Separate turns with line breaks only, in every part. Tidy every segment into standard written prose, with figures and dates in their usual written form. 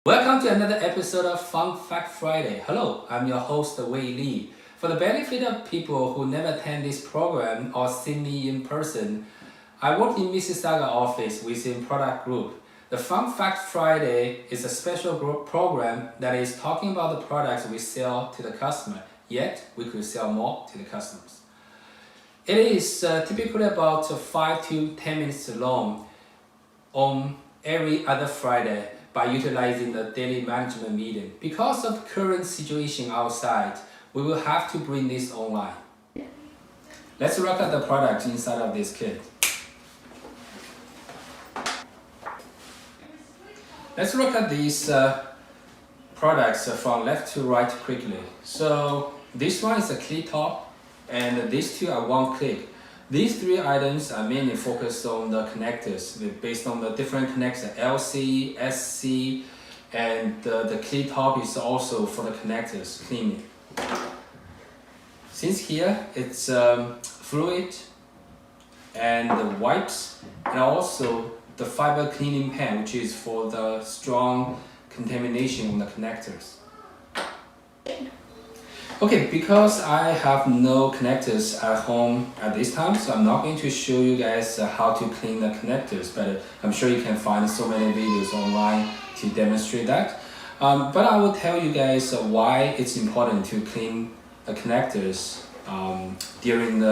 Welcome to another episode of Fun Fact Friday. Hello, I'm your host Wei Li. For the benefit of people who never attend this program or see me in person, I work in Mississauga office within Product Group. The Fun Fact Friday is a special group program that is talking about the products we sell to the customer, yet we could sell more to the customers. It is typically about 5 to 10 minutes long on every other Friday by utilizing the daily management meeting. Because of current situation outside, we will have to bring this online. Let's look at the product inside of this kit. Let's look at these products from left to right quickly. So this one is a click top, and these two are one click. These three items are mainly focused on the connectors, based on the different connectors, LC, SC, and the click top is also for the connectors cleaning. Since here it's fluid and the wipes, and also the fiber cleaning pen, which is for the strong contamination on the connectors. Okay, because I have no connectors at home at this time, so I'm not going to show you guys how to clean the connectors, but I'm sure you can find so many videos online to demonstrate that. But I will tell you guys why it's important to clean the connectors during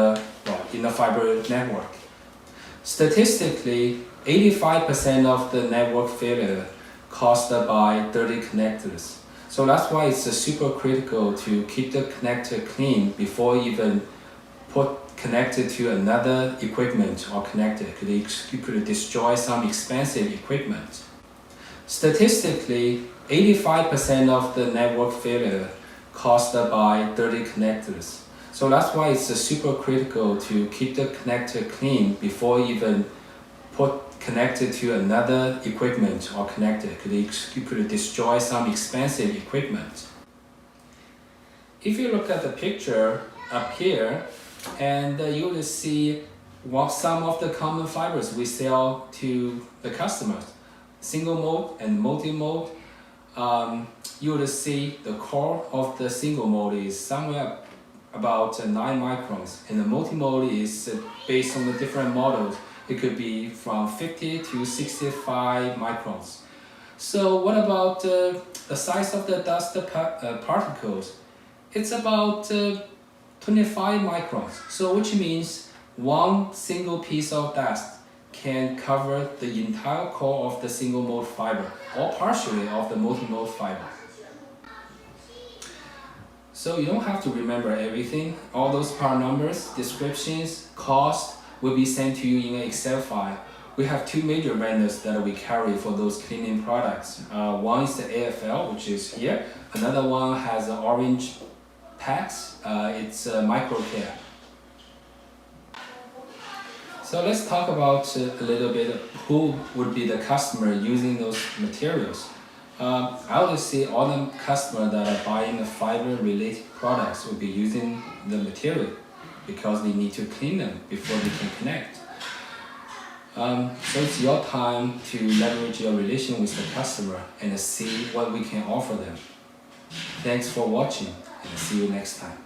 in the fiber network. Statistically, 85% of the network failure caused by dirty connectors. So that's why it's super critical to keep the connector clean before even connected to another equipment or connector. You could destroy some expensive equipment. Statistically, 85% of the network failure caused by dirty connectors. So that's why it's super critical to keep the connector clean before even connected to another equipment or connector. You could destroy some expensive equipment. If you look at the picture up here, and you will see some of the common fibers we sell to the customers. Single mode and multi-mode. You will see the core of the single mode is somewhere about 9 microns, and the multi-mode is based on the different models. It could be from 50 to 65 microns. So what about the size of the dust particles? It's about 25 microns. So which means one single piece of dust can cover the entire core of the single mode fiber, or partially of the multi-mode fiber. So you don't have to remember everything. All those part numbers, descriptions, cost, will be sent to you in an Excel file. We have two major vendors that we carry for those cleaning products. One is the AFL, which is here. Another one has an orange packs. It's Microcare. So let's talk about a little bit who would be the customer using those materials. I would say all the customers that are buying the fiber-related products will be using the material, because they need to clean them before they can connect. So it's your time to leverage your relation with the customer and see what we can offer them. Thanks for watching, and see you next time.